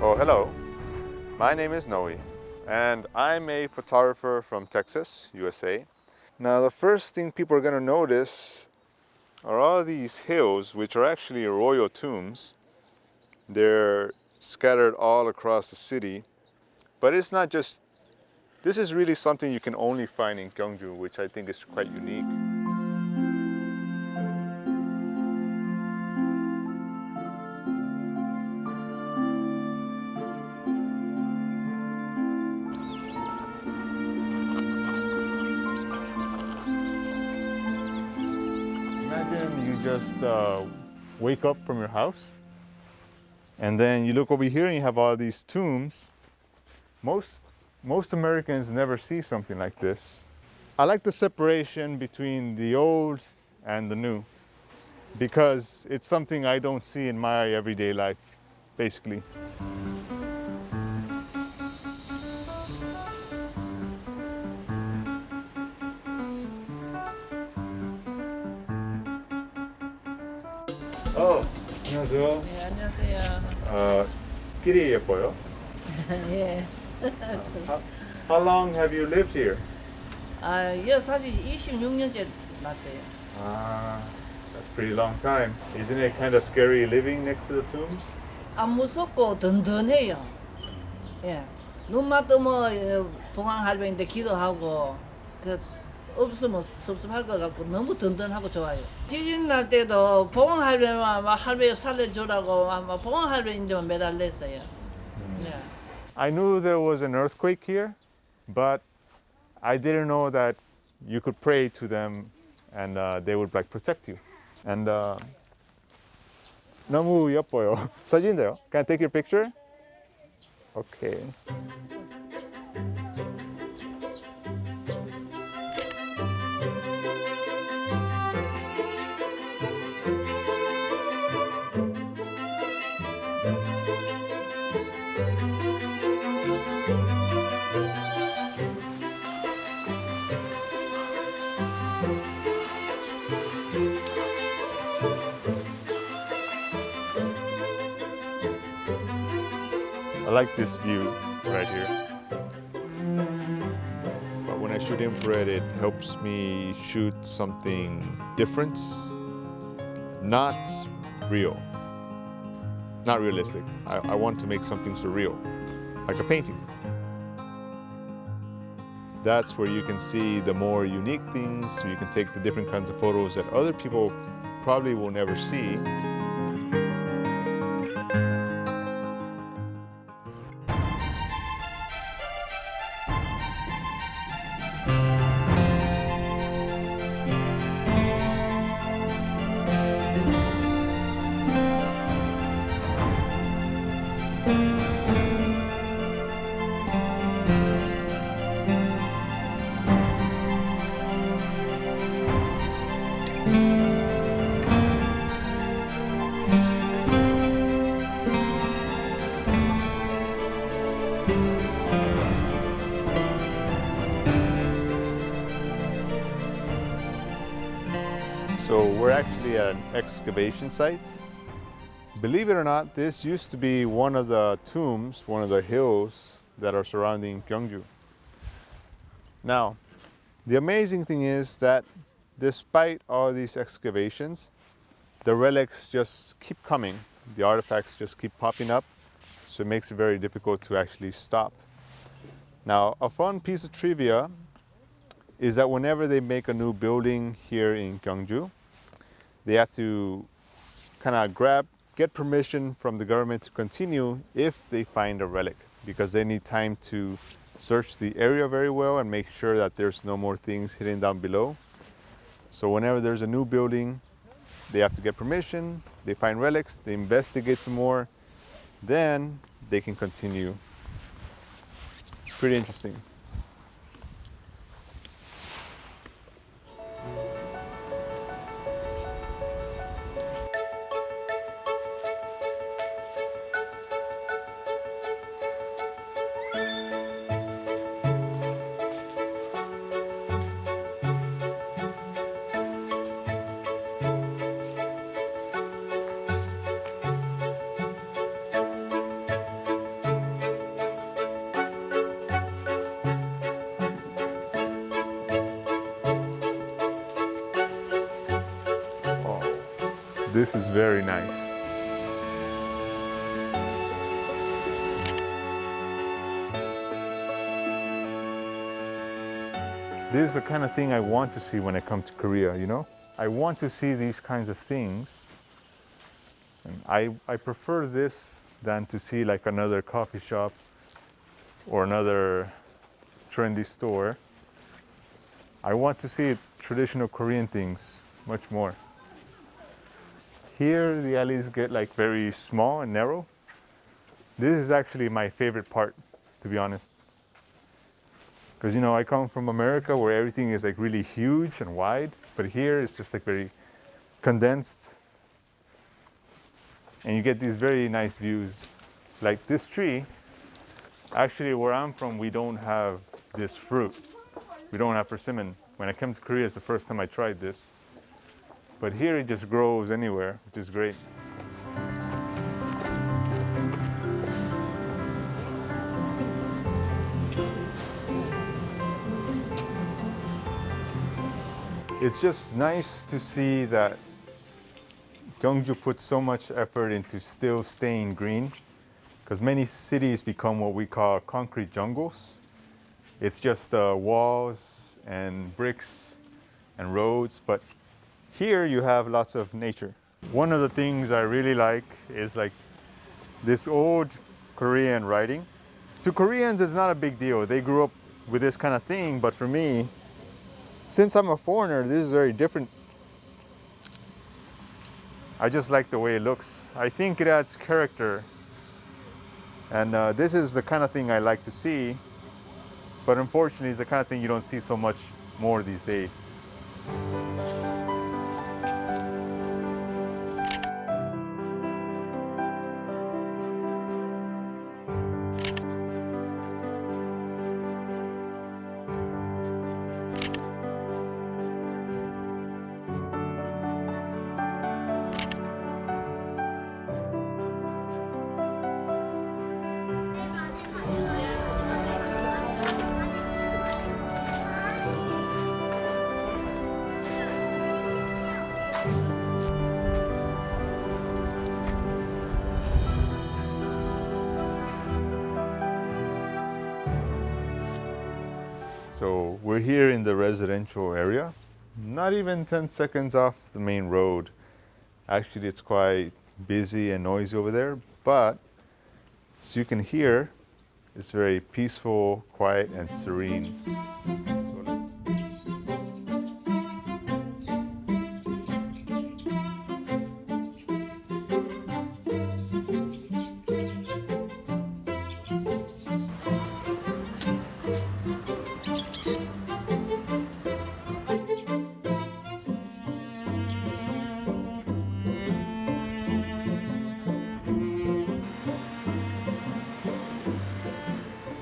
Oh, hello. My name is Noe, and I'm a photographer from Texas, USA. Now, the first thing people are going to notice are all these hills, which are actually royal tombs. They're scattered all across the city. But it's not just, this is really something you can only find in Gyeongju, which I think is quite unique. Imagine you just wake up from your house and then you look over here and you have all these tombs. Most Americans never see something like this. I like the separation between the old and the new because it's something I don't see in my everyday life, basically. 안녕하세요. 네, 안녕하세요. 길이 예뻐요. 예. How long have you lived here? 여 사실 26년째 났어요. That's a pretty long time. Isn't it kind of scary living next to the tombs? 안 무섭고 든든해요. 예. 눈만 뜨면 봉황할배인데 기도하고 없으면 섭섭할 것 같고 너무 든든하고 좋아요. 지진 날 때도 봉황할배만 막 할배 살려주라고 막 봉황할배인데만 매달렸어요. 네. I knew there was an earthquake here, but I didn't know that you could pray to them and they would like protect you. And 너무 예뻐요. 사진인데요. Can I take your picture? Okay. I like this view right here. But when I shoot infrared, it helps me shoot something different, not real, not realistic. I want to make something surreal, like a painting. That's where you can see the more unique things, so you can take the different kinds of photos that other people probably will never see. So we're actually at an excavation site. Believe it or not, this used to be one of the tombs, one of the hills that are surrounding Gyeongju. Now, the amazing thing is that despite all these excavations, the relics just keep coming. The artifacts just keep popping up, so it makes it very difficult to actually stop. Now, a fun piece of trivia is that whenever they make a new building here in Gyeongju, they have to kind of get permission from the government to continue if they find a relic, because they need time to search the area very well and make sure that there's no more things hidden down below. So whenever there's a new building, they have to get permission, they find relics, they investigate some more, then they can continue. Pretty interesting. this is very nice. This is the kind of thing I want to see when I come to Korea, you know? I want to see these kinds of things. And I prefer this than to see like another coffee shop or another trendy store. I want to see traditional Korean things much more. Here the alleys get like very small and narrow. This is actually my favorite part, to be honest. Because you know, I come from America where everything is like really huge and wide, but here it's just like very condensed. And you get these very nice views. Like this tree, actually where I'm from, we don't have this fruit. We don't have persimmon. When I came to Korea, it's the first time I tried this. But here it just grows anywhere, which is great. It's just nice to see that Gyeongju put so much effort into still staying green, because many cities become what we call concrete jungles. It's just walls and bricks and roads, but here you have lots of nature. One of the things I really like is like this old Korean writing. To Koreans, it's not a big deal. They grew up with this kind of thing, but for me, since I'm a foreigner, this is very different. I just like the way it looks. I think it adds character. And this is the kind of thing I like to see. But unfortunately, it's the kind of thing you don't see so much more these days. So we're here in the residential area, not even 10 seconds off the main road. Actually, it's quite busy and noisy over there, but as you can hear, it's very peaceful, quiet, and serene.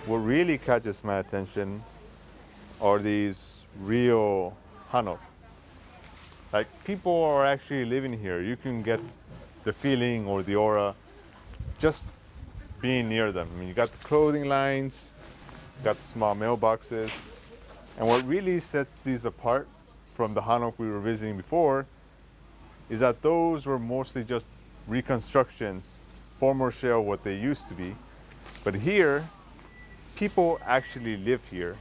What really catches my attention are these real hanok. Like people are actually living here. You can get the feeling or the aura just being near them. I mean, you got the clothing lines, you got the small mailboxes. And what really sets these apart from the hanok we were visiting before is that those were mostly just reconstructions, former shell what they used to be. But here, people actually live here,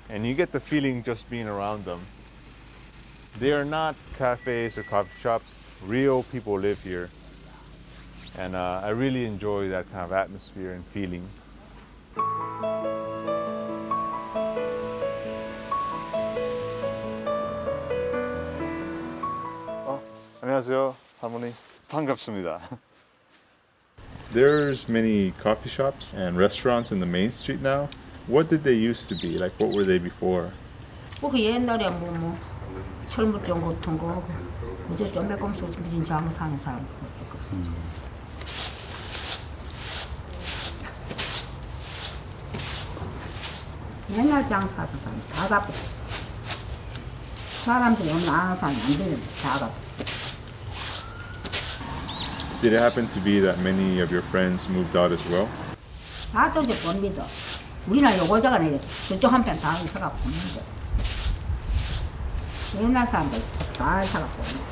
and you get the feeling just being around them. They are not cafes or coffee shops. Real people live here. And I really enjoy that kind of atmosphere and feeling. 안녕하세요, 할머니. 반갑습니다. There's many coffee shops and restaurants in the main street now. What did they used to be? Like, what were they before? 그 옛날에 뭐 철물점 같은 거 이제 좀 조금씩 무슨 장사 하는 사람 옛날 장사하던 사람 다 갖고 사람들이 오늘 아는 사람이 안 되는데 다 갖고. Did it happen to be that many of your friends moved out as well? 다들 이제 봅니다. 우리는 요거저거 내려 저쪽 한편 다 사갖고 있는데 옛날 사람들 다 사갖고 있는데.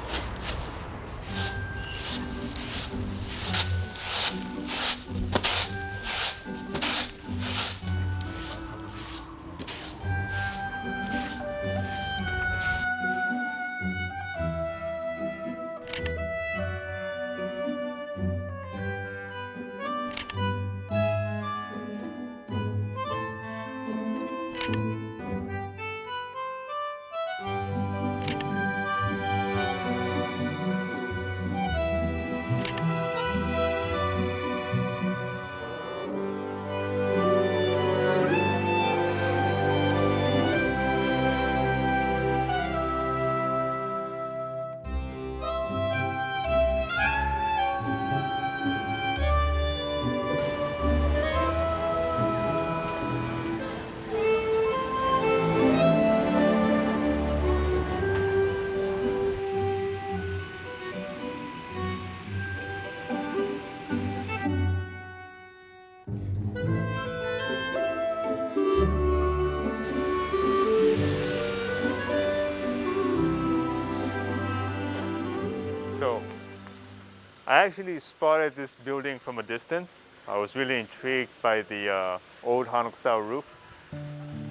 I actually spotted this building from a distance. I was really intrigued by the old Hanok-style roof.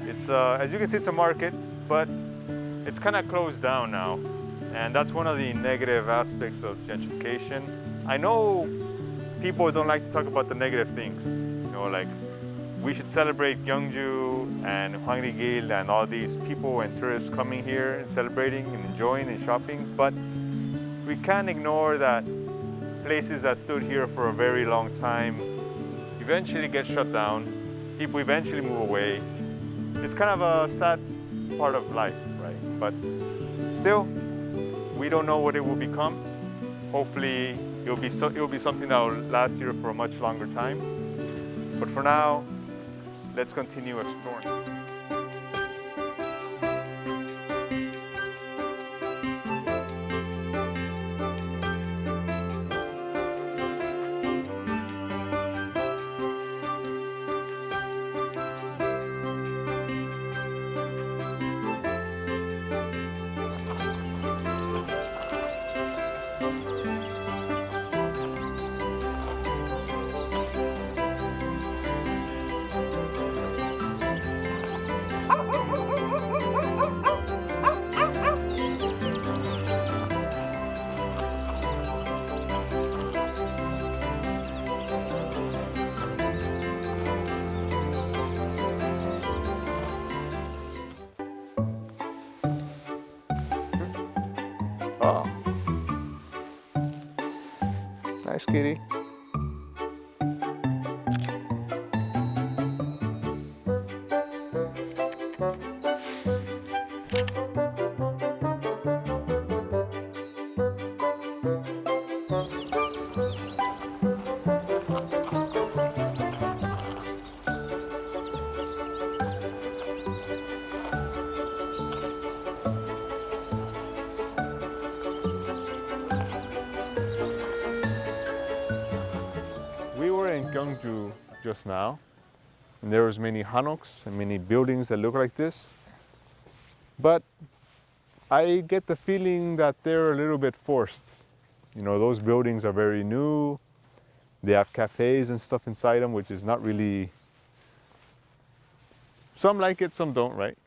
It's, as you can see, it's a market, but it's kind of closed down now. And that's one of the negative aspects of gentrification. I know people don't like to talk about the negative things. You know, like we should celebrate Gyeongju and 황리단길 and all these people and tourists coming here and celebrating and enjoying and shopping. But we can't ignore that places that stood here for a very long time eventually get shut down. People eventually move away. It's kind of a sad part of life, right? But still, we don't know what it will become. Hopefully, it will be something that will last here for a much longer time. But for now, let's continue exploring. Wow. Nice kitty. We were in Gyeongju just now, and there was many hanoks and many buildings that look like this. But I get the feeling that they're a little bit forced. You know, those buildings are very new. They have cafes and stuff inside them, which is not really... Some like it, some don't, right?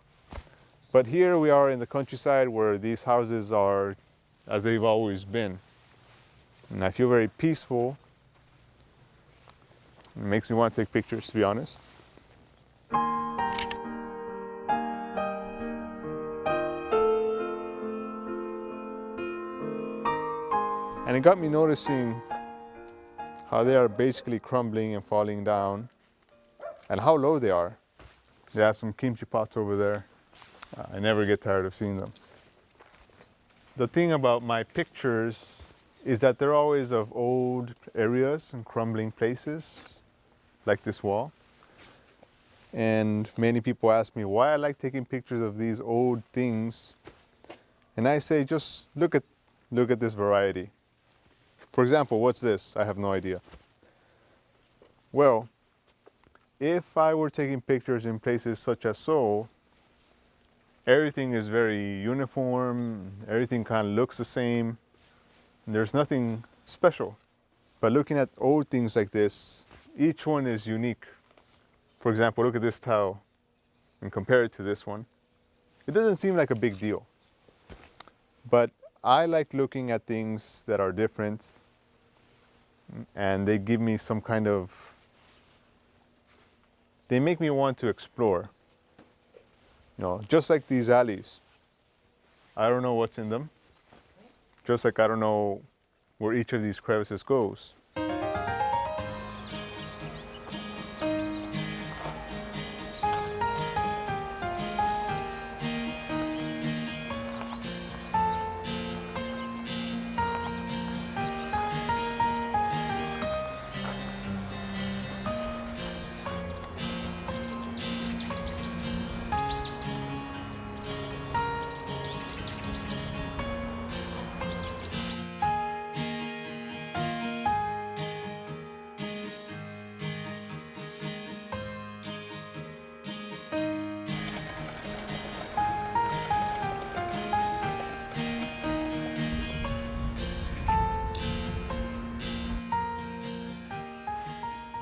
But here we are in the countryside where these houses are as they've always been. And I feel very peaceful. It makes me want to take pictures, to be honest. And it got me noticing how they are basically crumbling and falling down and how low they are. They have some kimchi pots over there. I never get tired of seeing them. The thing about my pictures is that they're always of old areas and crumbling places, like this wall. And many people ask me why I like taking pictures of these old things. And I say, just look at this variety. For example, what's this? I have no idea. Well, if I were taking pictures in places such as Seoul, everything is very uniform, everything kind of looks the same. There's nothing special. But looking at old things like this, each one is unique. For example, look at this towel and compare it to this one. It doesn't seem like a big deal. But I like looking at things that are different, and they give me some kind of, they make me want to explore. You know, just like these alleys. I don't know what's in them. Just like I don't know where each of these crevices goes.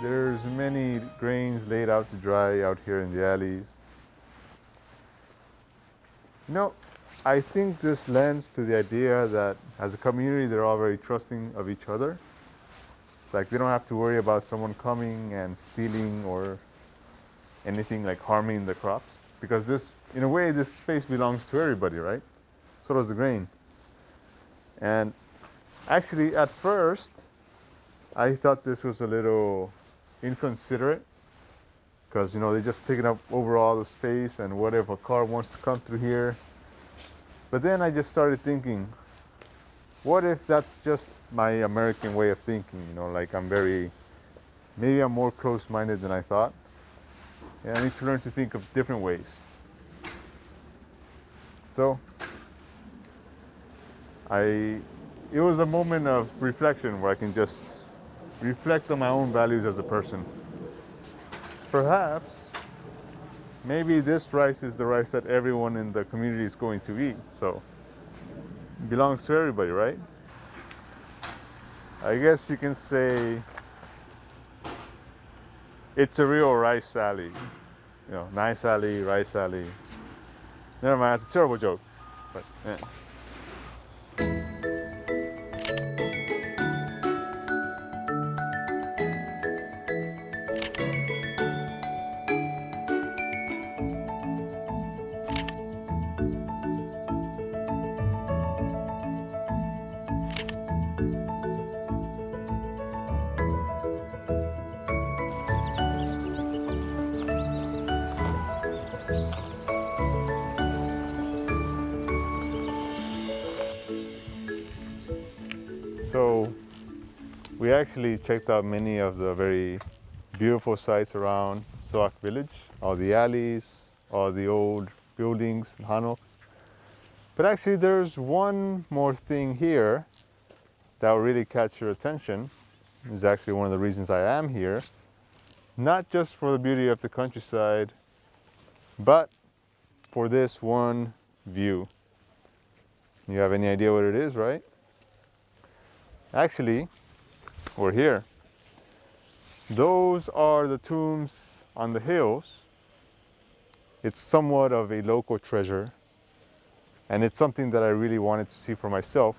There's many grains laid out to dry out here in the alleys. You know, I think this lends to the idea that as a community, they're all very trusting of each other. It's like they don't have to worry about someone coming and stealing or anything like harming the crops. Because this, in a way, this space belongs to everybody, right? So does the grain. And actually, at first, I thought this was a little inconsiderate. Because, you know, they're just taking up over all the space, and what if a car wants to come through here? But then I just started thinking, what if that's just my American way of thinking? You know, like maybe I'm more close-minded than I thought. And I need to learn to think of different ways. So, it was a moment of reflection where I can just reflect on my own values as a person. Perhaps, maybe this rice is the rice that everyone in the community is going to eat. So, it belongs to everybody, right? I guess you can say it's a real rice alley. You know, nice alley, rice alley. Never mind, it's a terrible joke. But, yeah. So we actually checked out many of the very beautiful sites around Soak village, all the alleys, all the old buildings and hammocks. But actually there's one more thing here that will really catch your attention. It's actually one of the reasons I am here. Not just for the beauty of the countryside, but for this one view. You have any idea what it is, right? Actually, we're here. Those are the tombs on the hills. It's somewhat of a local treasure, and it's something that I really wanted to see for myself.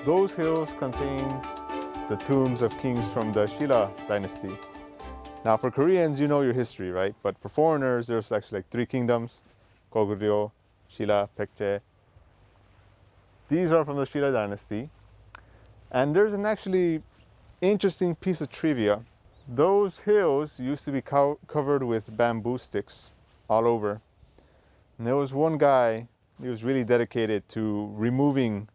Those hills contain the tombs of kings from the Shilla dynasty. Now for Koreans, you know your history, right? But for foreigners, there's actually like 3 kingdoms: Goguryeo, Shilla, Baekje. These are from the Shilla dynasty. And there's an actually interesting piece of trivia. Those hills used to be covered with bamboo sticks all over. And there was one guy, he was really dedicated to removing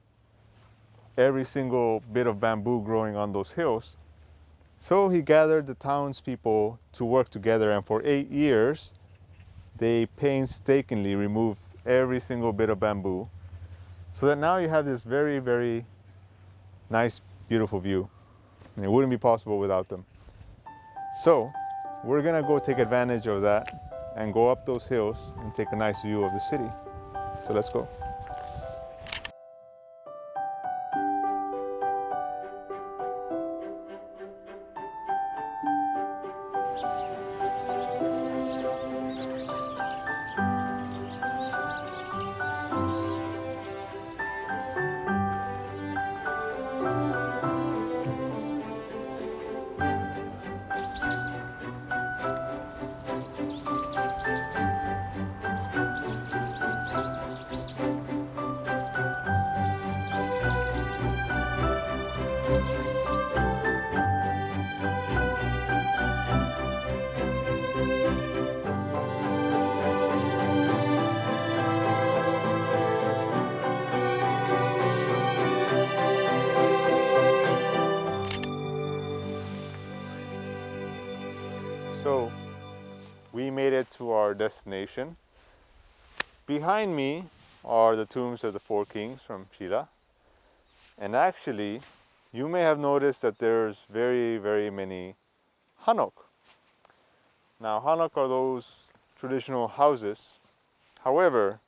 every single bit of bamboo growing on those hills. So he gathered the townspeople to work together, and for 8 years, they painstakingly removed every single bit of bamboo, so that now you have this very, very nice, beautiful view. And it wouldn't be possible without them. So we're gonna go take advantage of that and go up those hills and take a nice view of the city. So let's go. So we made it to our destination. Behind me are the tombs of the four kings from Chila. And actually, you may have noticed that there's very many hanok. Now, hanok are those traditional houses. However,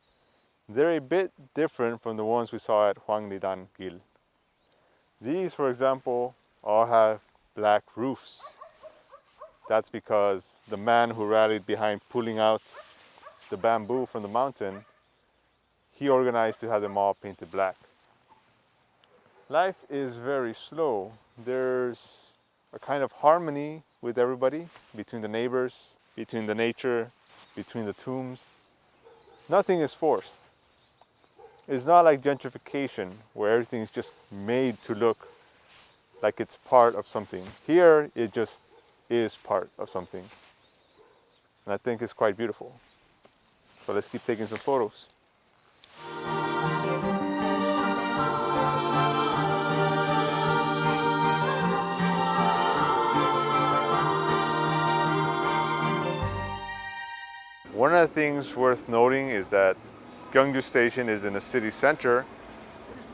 they're a bit different from the ones we saw at 황리단길. These, for example, all have black roofs. That's because the man who rallied behind pulling out the bamboo from the mountain, he organized to have them all painted black. Life is very slow. There's a kind of harmony with everybody, between the neighbors, between the nature, between the tombs. Nothing is forced. It's not like gentrification, where everything is just made to look like it's part of something. Here, it just is part of something. And I think it's quite beautiful. So let's keep taking some photos. One of the things worth noting is that Gyeongju Station is in the city center.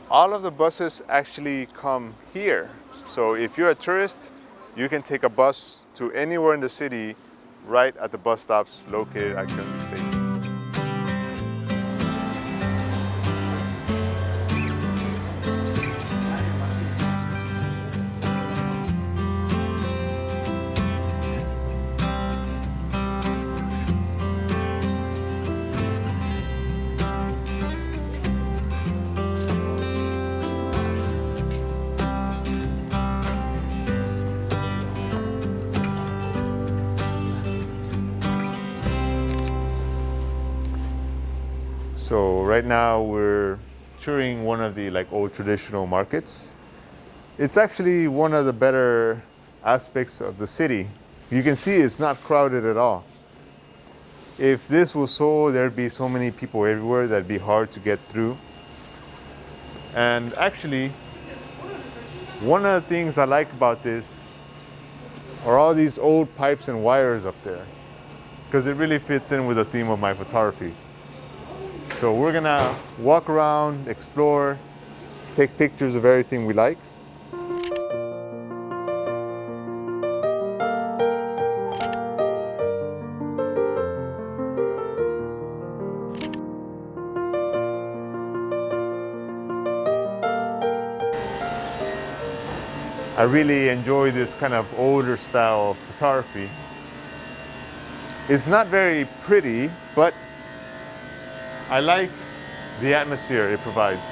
All of the buses actually come here. So if you're a tourist, you can take a bus to anywhere in the city right at the bus stops located at Gyeongju Station. So right now we're touring one of the old traditional markets. It's actually one of the better aspects of the city. You can see it's not crowded at all. If this was so, there'd be so many people everywhere that'd be hard to get through. And actually, one of the things I like about this are all these old pipes and wires up there, because it really fits in with the theme of my photography. So we're gonna walk around, explore, take pictures of everything we like. I really enjoy this kind of older style of photography. It's not very pretty, but I like the atmosphere it provides.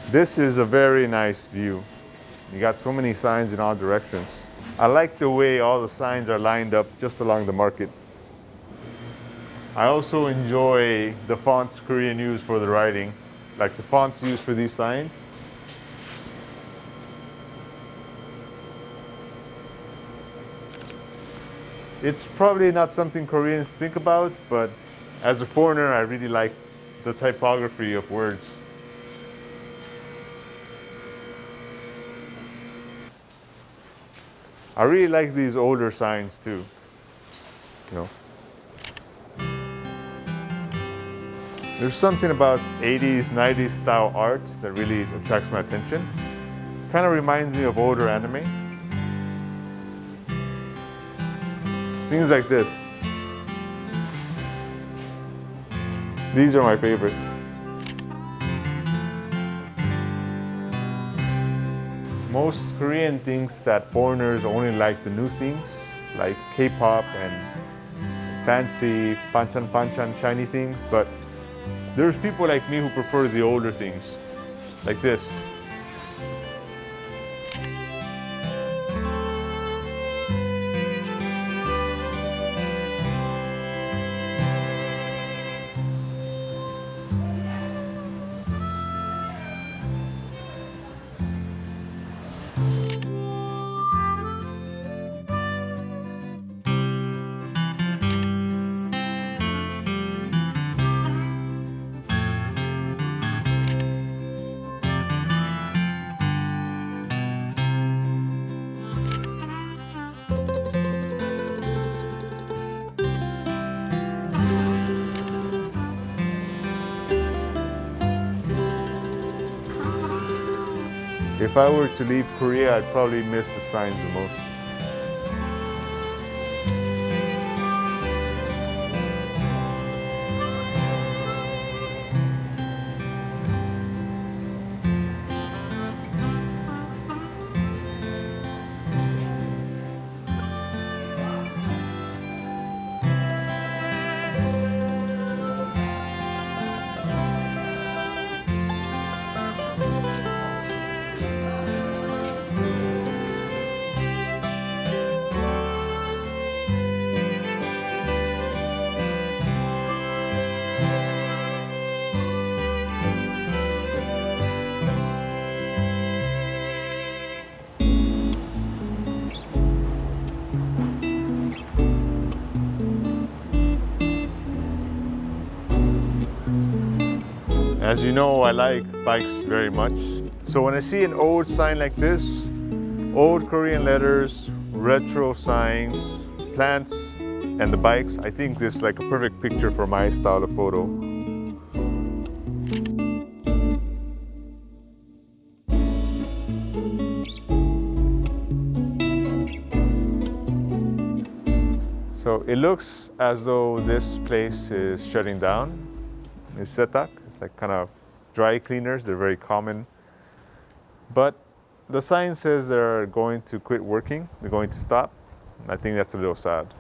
This is a very nice view. You got so many signs in all directions. I like the way all the signs are lined up just along the market. I also enjoy the fonts Korean use for the writing, like the fonts used for these signs. It's probably not something Koreans think about, but as a foreigner, I really like the typography of words. I really like these older signs too, you know. There's something about 80s, 90s style art that really attracts my attention. Kind of reminds me of older anime. Things like this. These are my favorites. Most Korean thinks that foreigners only like the new things, like K-pop and fancy, panchan, shiny things, but there's people like me who prefer the older things, like this. If I were to leave Korea, I'd probably miss the signs the most. As you know, I like bikes very much. So when I see an old sign like this, old Korean letters, retro signs, plants, and the bikes, I think this is like a perfect picture for my style of photo. So it looks as though this place is shutting down. It's setak. It's like kind of dry cleaners. They're very common. But the sign says they're going to quit working. They're going to stop. I think that's a little sad.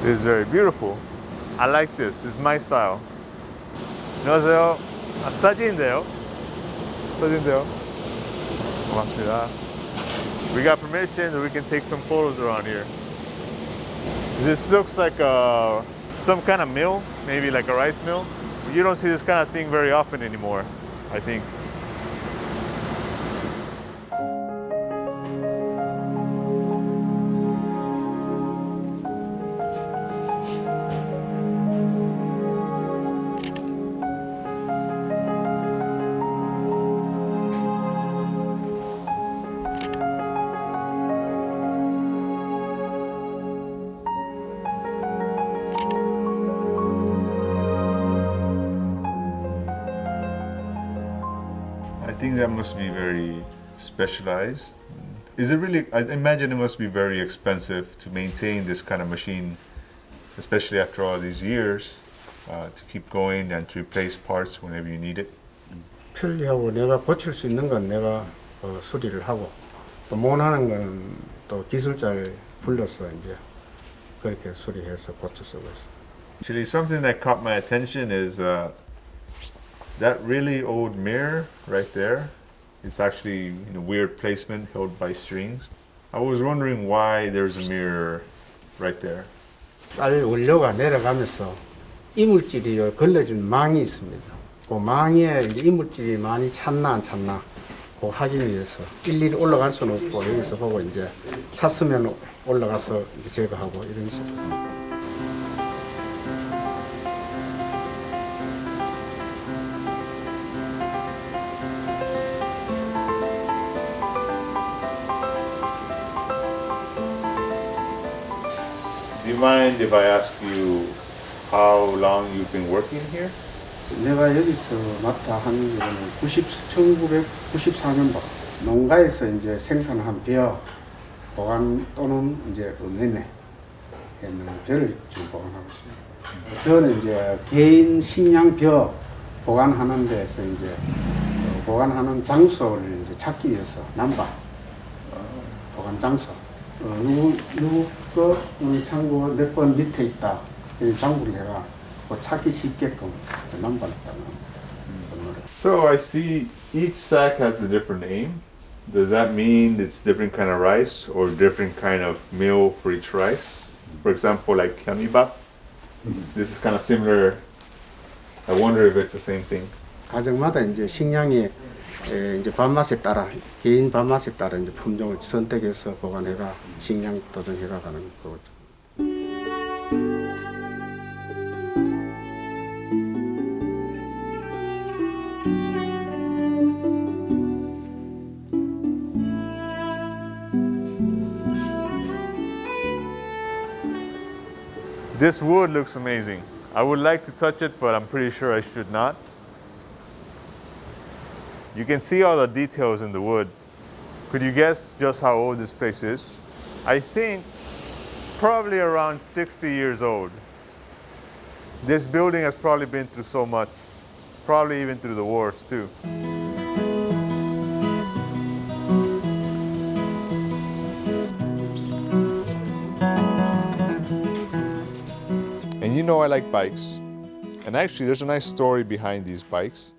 This is very beautiful. I like this. It's my style. 안녕하세요. 사진인데요. 고맙습니다. We got permission that we can take some photos around here. This looks like some kind of mill, maybe like a rice mill. You don't see this kind of thing very often anymore, I think. I think that must be very specialized. Is it really? I imagine it must be very expensive to maintain this kind of machine, especially after all these years, to keep going and to replace parts whenever you need it. 편리하고 내가 고칠 수 있는 건 내가 수리를 하고 또 못하는 건 또 기술자를 불러서 이제 그렇게 수리해서 고쳐 쓰고 있어. Actually, something that caught my attention is that really old mirror right there. It's actually in a weird placement held by strings. I was wondering why there's a mirror right there. 쌀 원료가 내려가면서 이물질이 걸러진 망이 있습니다. 그 망에 이제 이물질이 많이 찼나 안 찼나 그 확인을 위해서 일일이 올라갈 수는 없고 여기서 보고 이제 찼으면 올라가서 이제 제거하고 이런 식으로. Do you mind if I ask you how long you've been working here? 내가 여기서 맡아 한 1994년도 농가에서 이제 생산한 벼 보관 또는 이제 은행에 있는 벼를 지금 보관하고 있습니다. 저는 이제 개인 식량 벼 보관하는 데서 이제 보관하는 장소를 이제 찾기 위해서 남바 보관 장소. 누구 창고 몇 번 밑에 있다. 장부를 해가 찾기 쉽게끔 남발했다는 거를. So I see each sack has a different name. Does that mean it's different kind of rice or different kind of meal for each rice? For example, like 켜놓으시면. This is kind of similar. I wonder if it's the same thing. 가정마다 이제 식량이 이제 밥맛에 따라 개인 밥맛에 따라 이제 품종을 선택해서 보관해가 식량 도전해가 가는 거죠. This wood looks amazing. I would like to touch it, but I'm pretty sure I should not. You can see all the details in the wood. Could you guess just how old this place is? I think probably around 60 years old. This building has probably been through so much, probably even through the wars too. And you know I like bikes. And actually there's a nice story behind these bikes.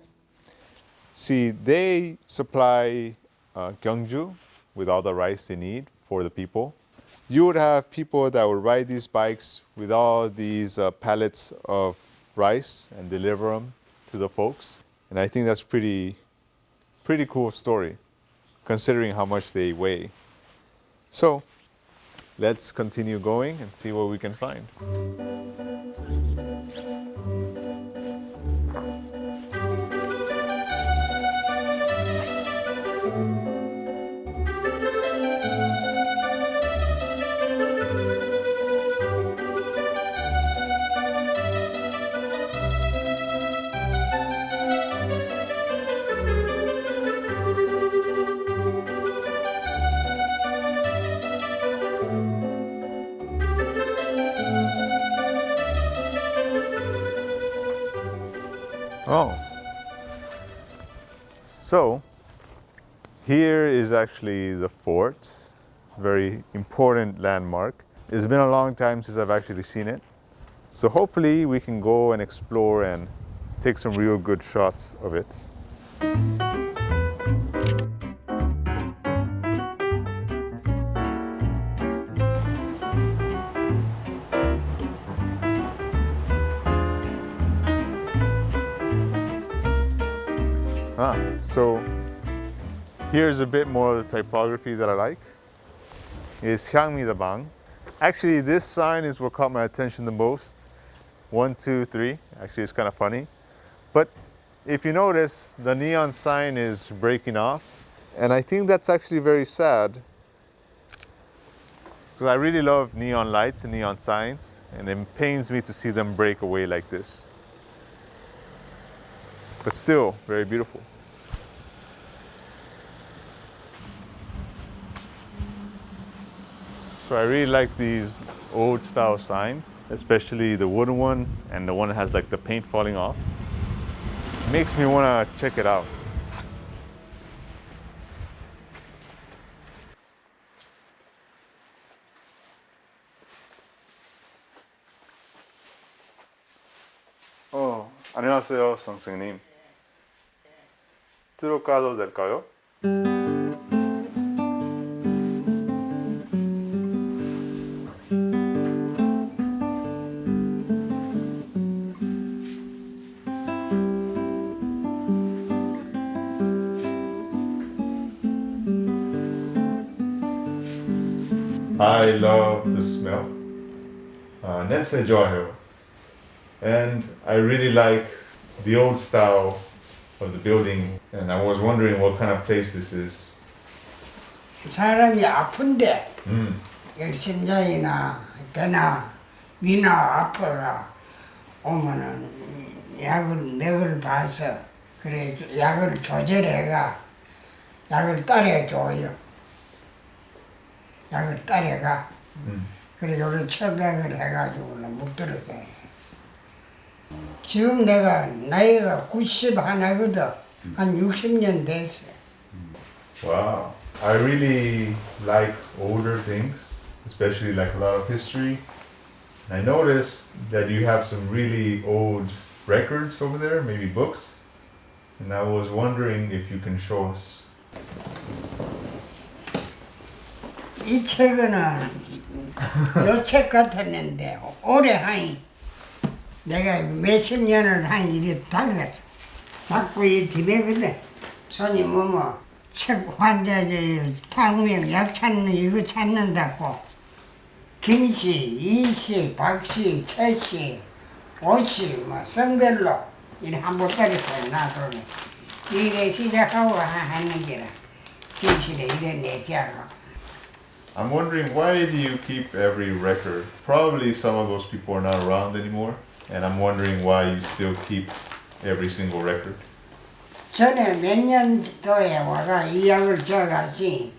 See, they supply Gyeongju with all the rice they need for the people. You would have people that would ride these bikes with all these pallets of rice and deliver them to the folks. And I think that's pretty cool story, considering how much they weigh. So let's continue going and see what we can find. Oh, so here is actually the fort, very important landmark. It's been a long time since I've actually seen it. So hopefully we can go and explore and take some real good shots of it. So here's a bit more of the typography that I like. It's 향미다방. Actually, this sign is what caught my attention the most. 1, 2, 3. Actually, it's kind of funny. But if you notice, the neon sign is breaking off. And I think that's actually very sad. Because I really love neon lights and neon signs. And it pains me to see them break away like this. But still, very beautiful. So I really like these old style signs, especially the wooden one and the one that has like the paint falling off. It makes me want to check it out. 안녕하세요, 선생님. 들어가도 될까요? I love the smell. 냄새 좋아해요. And I really like the old style of the building. And I was wondering what kind of place this is. 사람이 아픈데 여기 심장이나 배나 위나 아파라 오면은 맥을 봐서 그래 약을 조절해가 약을 따라줘요. 약을 따라가 그래 여기 처방을 해가지고는 묵도록 해. 지금 내가 나이가 91거든. 한 60년 됐어. Wow. I really like older things, especially like a lot of history. I noticed that you have some really old records over there, maybe books. And I was wondering if you can show us. 이 책은 요 책 같았는데 오래 한 내가 몇십 년을 한 일이 달렸어. 자꾸 이 뒤에거든. 손이 책 환자지 탕명 약 찾는 이거 찾는다고. 김씨, 이씨, 박씨, 최씨, 오씨, 성별로 이래 한번 때렸어요. 나도는 이래 시작하고 하는 게라. 김씨를 이래 내자고. I'm wondering, why do you keep every record? Probably some of those people are not around anymore, and I'm wondering why you still keep every single record. 전에 몇 년도에 와가 이 약을 줘가지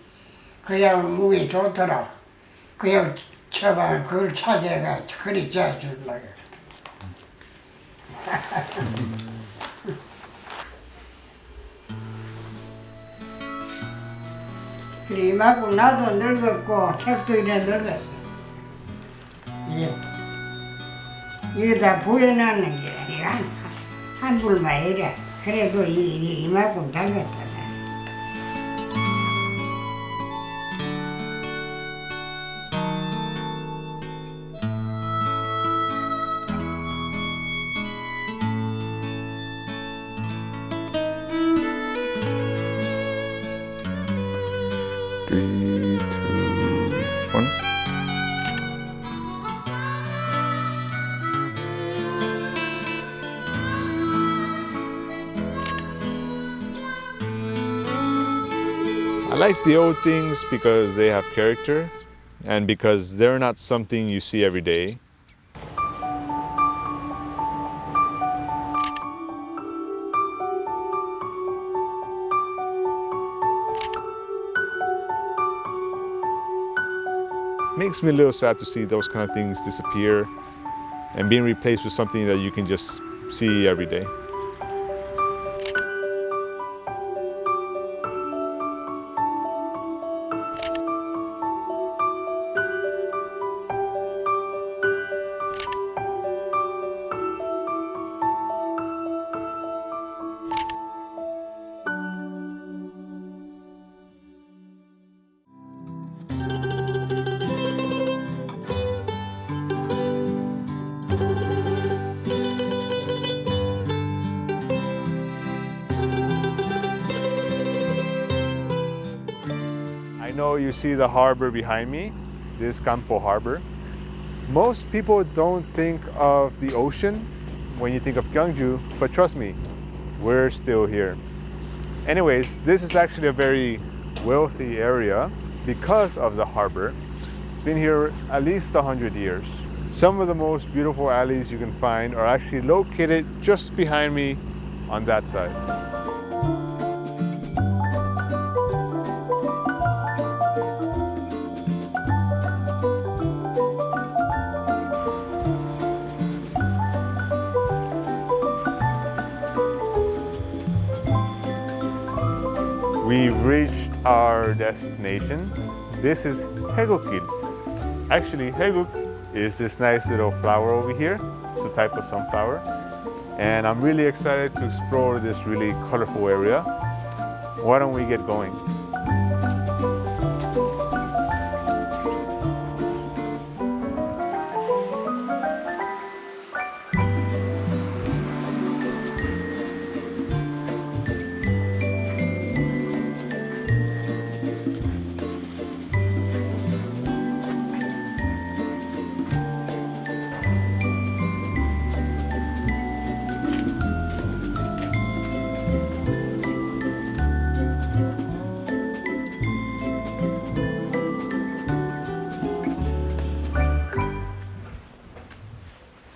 그 약은 무기 좋더라. 그 약 처방 그걸 찾아가 그리 줘주려고. 그래 이만큼 나도 늙었고 책도 이래 늙었어. 이게 다 부여놨는 게 아니라 한 불만 이래. 그래도 이만큼 닮았다. Three, two, one. I like the old things because they have character and because they're not something you see every day. Makes me a little sad to see those kind of things disappear and being replaced with something that you can just see every day. I know you see the harbor behind me, this Campo Harbor. Most people don't think of the ocean when you think of Gyeongju, but trust me, we're still here. Anyways, this is actually a very wealthy area because of the harbor. It's been here at least 100 years. Some of the most beautiful alleys you can find are actually located just behind me on that side. We've reached our destination. This is Haegukgil. Actually, Haeguk is this nice little flower over here. It's a type of sunflower. And I'm really excited to explore this really colorful area. Why don't we get going?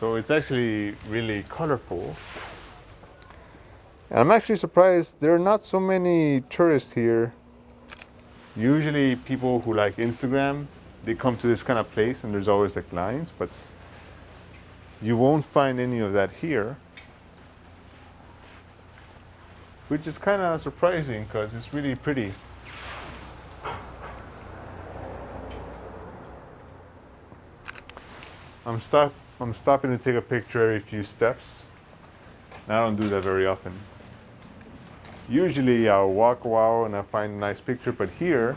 So it's actually really colorful. And I'm actually surprised there are not so many tourists here. Usually people who like Instagram, they come to this kind of place and there's always like lines, but you won't find any of that here. Which is kind of surprising because it's really pretty. I'm stopping to take a picture every few steps. And I don't do that very often. Usually I'll walk a while and I find a nice picture, but here,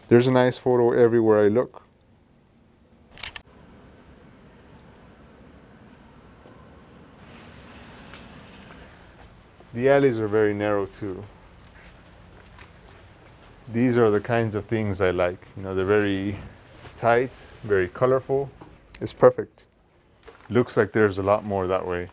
there's a nice photo everywhere I look. The alleys are very narrow too. These are the kinds of things I like. You know, they're very tight, very colorful. It's perfect. Looks like there's a lot more that way.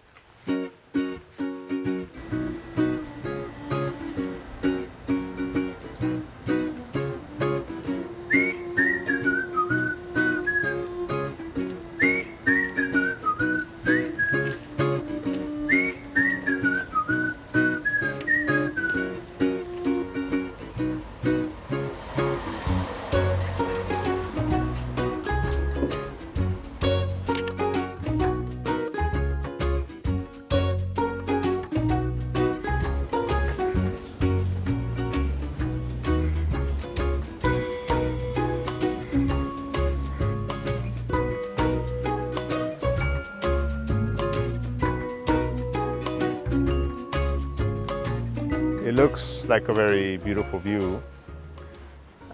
it looks like a very beautiful view.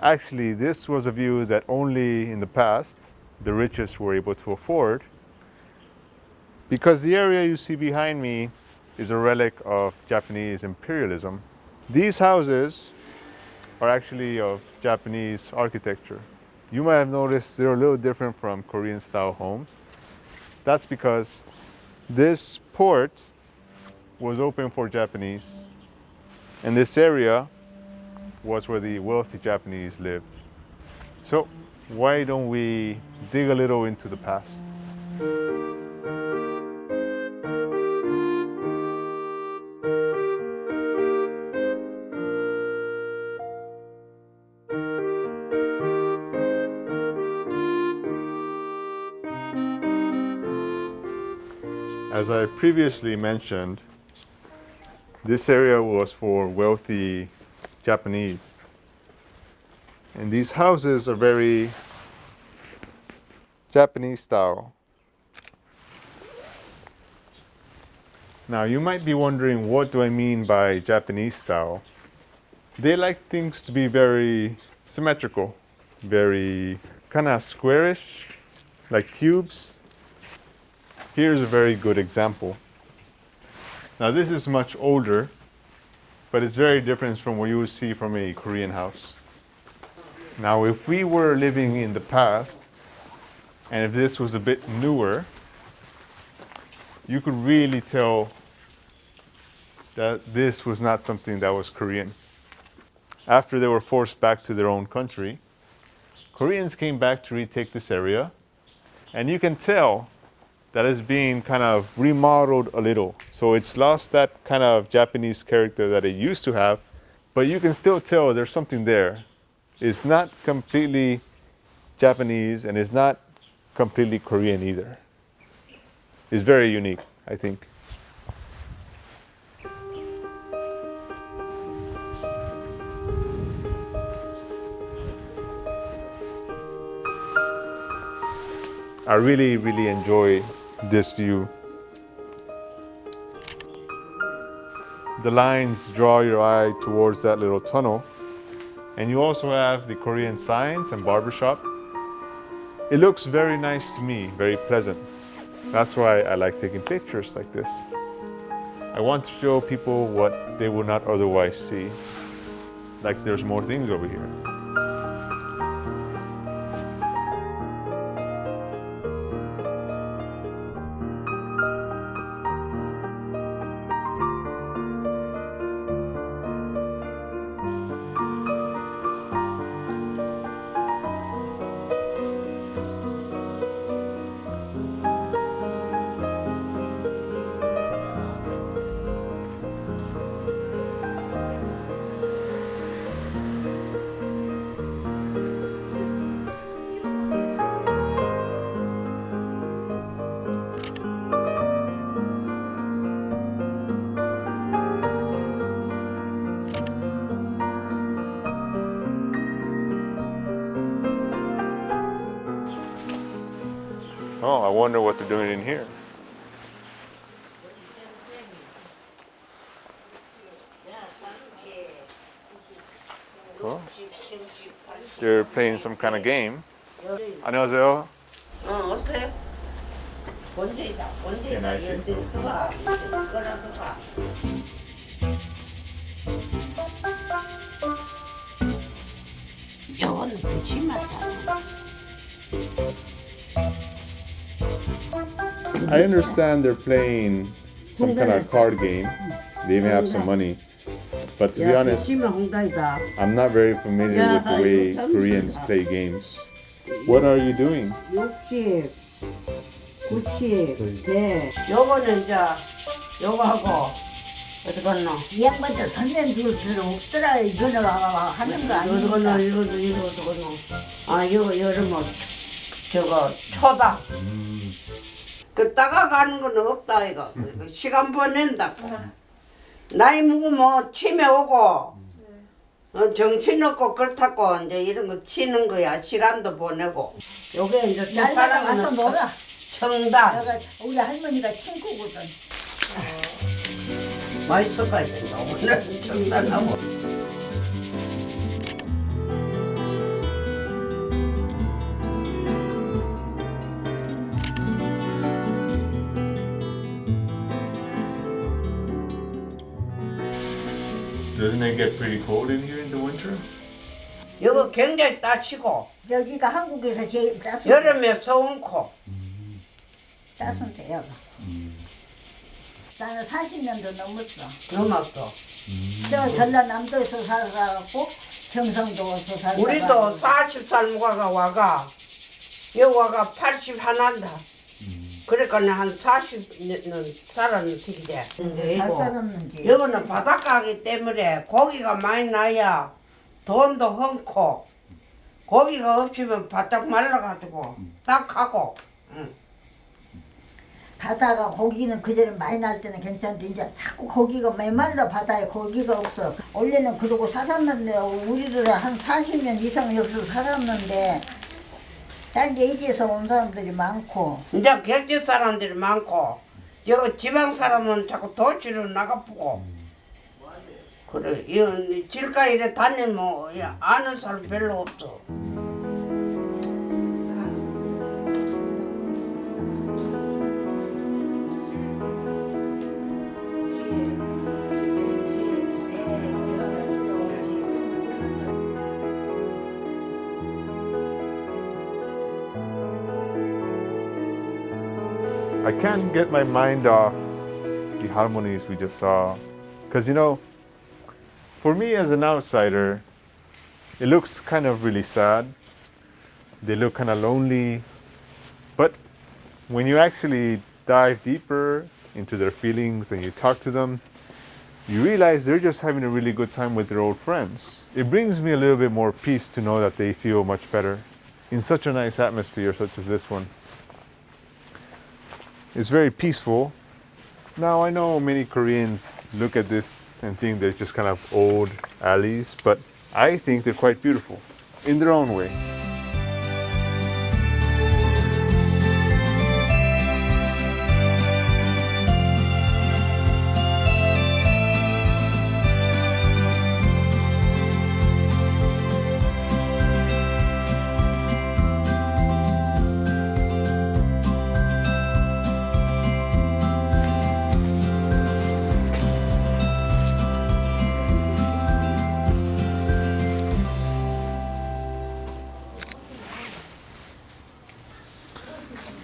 Actually, this was a view that only in the past the richest were able to afford, because the area you see behind me is a relic of Japanese imperialism. These houses are actually of Japanese architecture. You might have noticed they're a little different from Korean style homes. That's because this port was open for Japanese, and this area was where the wealthy Japanese lived. So why don't we dig a little into the past? As I previously mentioned, this area was for wealthy Japanese. And these houses are very Japanese style. Now you might be wondering, what do I mean by Japanese style? They like things to be very symmetrical, very kind of squarish, like cubes. Here's a very good example. Now this is much older, but it's very different from what you would see from a Korean house. Now if we were living in the past, and if this was a bit newer, you could really tell that this was not something that was Korean. After they were forced back to their own country, Koreans came back to retake this area, and you can tell that is being kind of remodeled a little. So it's lost that kind of Japanese character that it used to have, but you can still tell there's something there. It's not completely Japanese, and it's not completely Korean either. It's very unique, I think. I really, really enjoy this view. The lines draw your eye towards that little tunnel, and you also have the Korean signs and barbershop. It looks very nice to me, very pleasant. That's why I like taking pictures like this. I want to show people what they will not otherwise see. Like there's more things over here. Oh, I wonder what they're doing in here. Oh, they're playing some kind of game. 안녕하세요. 어서요. 본대이다. 본대이다. 연대 그가 그거라 그가. 저건 심하다. I understand they're playing some kind of card game. They even have some money. But to be honest, 홍다이다. I'm not very familiar with the way Koreans play games. What are you doing? 60, 90, 100. 요거는 이제 요거 하고 어디 갔노? 이 양반도 선생님들 별로 없더라. 이거는 하는 거 아니니까. 이거는 아 요거 뭐 저거 초다. 그 따가가는 건 없다 이거. 시간 보낸다고. 나이 먹으면 치매 오고 정신 없고 그렇다고 이제 이런 거 치는 거야. 시간도 보내고. 요게 이제 날마다 가서 놀아. 청단. 내가 우리 할머니가 친구거든. 많이 섞어야 된다. 오늘 적당하고. Doesn't it get pretty cold in here in the winter? 여기 굉장히 따치고 여기가 한국에서 제일 따순 여름에 서운코. 따순데 여기. 나는 40년도 넘었어. 넘었어. 저 전라남도에서 살아갖고 경상도에서 살다가 우리도 40살 무가가 와가 여기 와가 80 하나인다. 그러니까 한 40년 살았는 티기 돼. 근데 잘 이거 살았는지. 여기는 바닷가기 때문에 고기가 많이 나야 돈도 흔고 고기가 없으면 바짝 말라가지고 딱 하고. 바다가 고기는 그전에 많이 날 때는 괜찮은데 이제 자꾸 고기가 메말라 바다에 고기가 없어. 원래는 그러고 살았는데 우리도 한 40년 이상 여기서 살았는데 딸기 이리에서 온 사람들이 많고 이제 객지 사람들이 많고 여기 지방 사람은 자꾸 도시로 나가보고 그래 이 길가 이래 다니면 아는 사람 별로 없어. I can't get my mind off the harmonies we just saw. Because, you know, for me as an outsider, it looks kind of really sad. They look kind of lonely. But when you actually dive deeper into their feelings and you talk to them, you realize they're just having a really good time with their old friends. It brings me a little bit more peace to know that they feel much better in such a nice atmosphere such as this one. It's very peaceful. Now I know many Koreans look at this and think they're just kind of old alleys, but I think they're quite beautiful in their own way.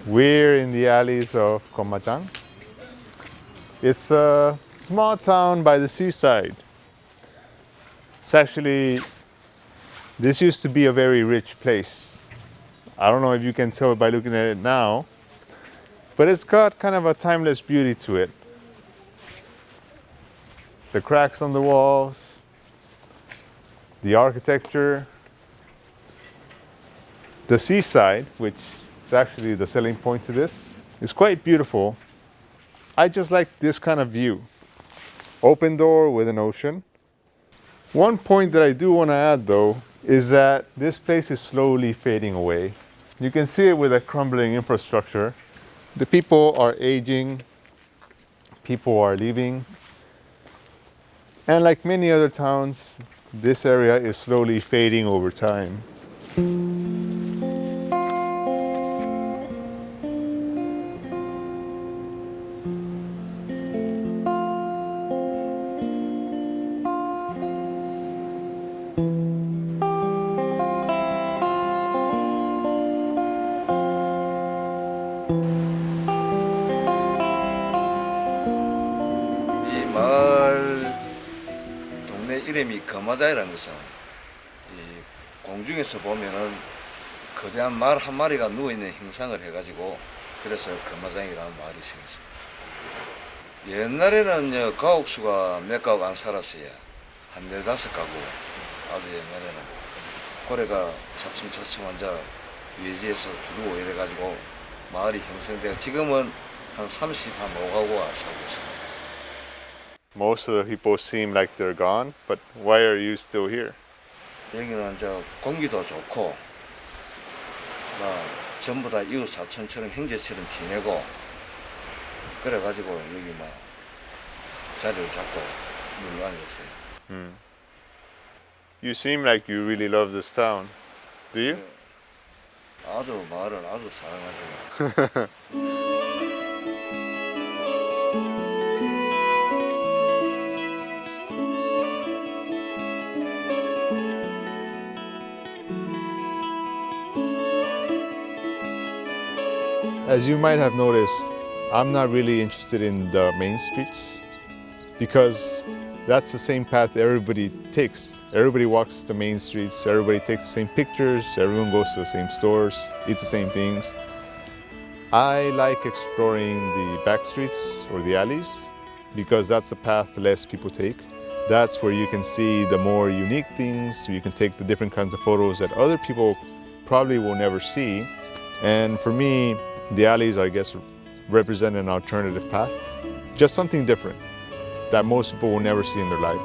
We're in the alleys of Komajang. It's a small town by the seaside. It's actually, this used to be a very rich place. I don't know if you can tell by looking at it now, but it's got kind of a timeless beauty to it. The cracks on the walls, the architecture, the seaside, which is actually the selling point to this, is quite beautiful. I just like this kind of view. Open door with an ocean. One point that I do want to add though is that this place is slowly fading away. You can see it with a crumbling infrastructure. The people are aging, people are leaving. And like many other towns, this area is slowly fading over time. 이 마을 동네 이름이 거마자이라는 것은 이 공중에서 보면은 거대한 말 한 마리가 누워 있는 형상을 해가지고 그래서 거마장이라는 말이 생겼습니다. 옛날에는 가옥수가 몇 가옥 안 살았어요. 한 4-5가구. 아주 옛날에는 고래가 차츰차츰 앉아 외지에서 들어오고 이래가지고 마을이 형성되고 지금은 한 35가구가 살고 있습니다. Most of the people seem like they're gone, but why are you still here? 여기는 이제 공기도 좋고 전부 다 이웃 사촌처럼 형제처럼 지내고 그래가지고 여기 자리를 잡고 눌러 앉았어요. You seem like you really love this town. Do you? 아주 마을을 아주 사랑하죠. As you might have noticed, I'm not really interested in the main streets because that's the same path everybody takes. Everybody walks the main streets, everybody takes the same pictures, everyone goes to the same stores, eats the same things. I like exploring the back streets or the alleys because that's the path less people take. That's where you can see the more unique things, you can take the different kinds of photos that other people probably will never see. And for me, the alleys, I guess, represent an alternative path, just something different that most people will never see in their life.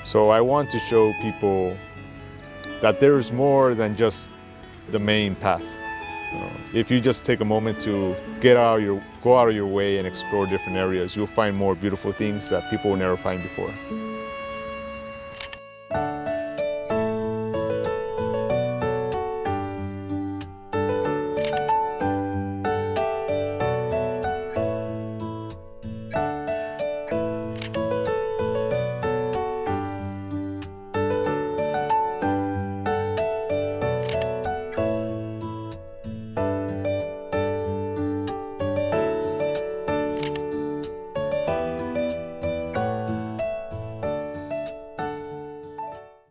So I want to show people that there's more than just the main path. If you just take a moment to go out of your way and explore different areas, you'll find more beautiful things that people will never find before.